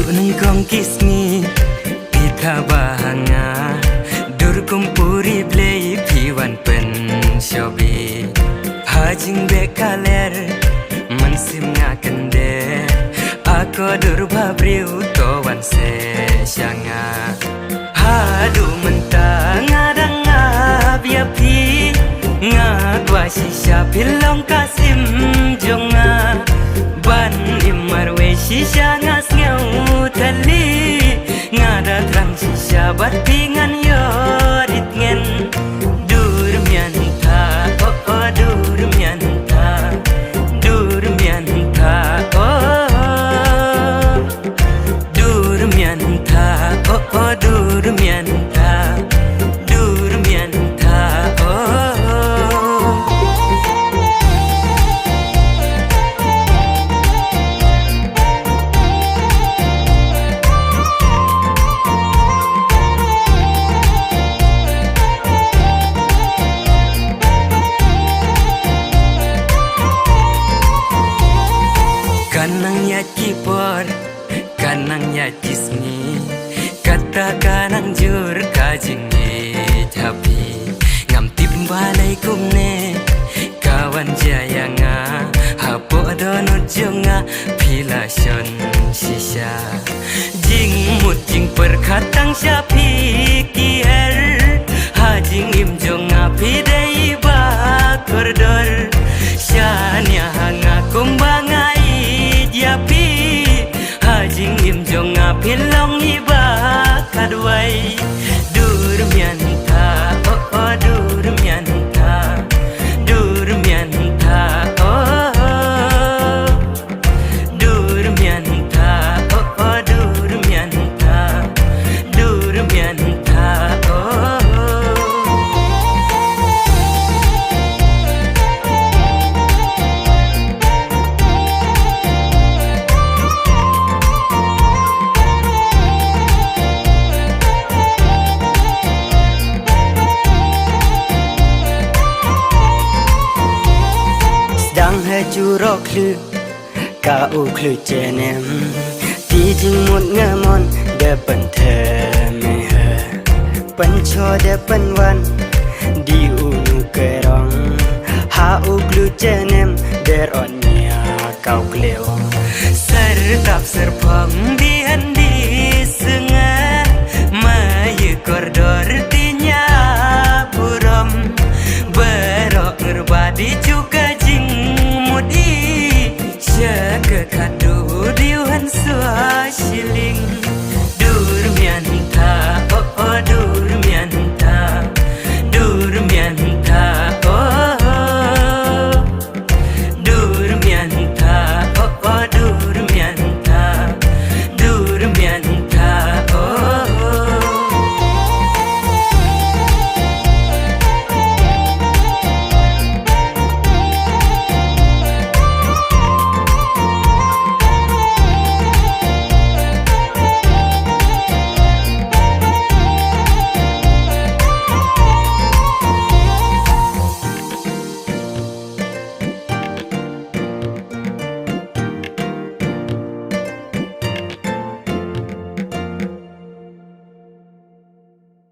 nengkong kismi pita bahanga dur kumpuri play piwan pen shobi hajing bekaler mansim ngakende aku dur babriu towan se syanga hadu mentang ngadang ngabiapi ngagwa shisha pilong kasim jonga ban imarwe shisha ngas ngau tali ngada terang shisha batingan yodit ngen dur mianta oh oh dur mianta oh dur mianta oh oh dur mianta oh kanang ya kipor kanang ya kismi kata kanang jur kajingi tapi ngam timbalai kumne kawan jayanga hapo dono jonga pilason shisha jing mut jing perkatang syapi kier hajing im jonga pidai ba kordor syanya hanga kumbangai diapi hajing im jonga pilong iba kadwai dur mianta oh oh dur mianta oh dur mianta oh oh dur mianta oh dang hajurok lu ka u klu chenem ti jing mut ngamon de pen the me he pen cho de pen wan di u nu kerong ha u klu chenem der on nya kau kleo ser tap ser pang di handi sunga mai kordor tinya buram berok ngerbadi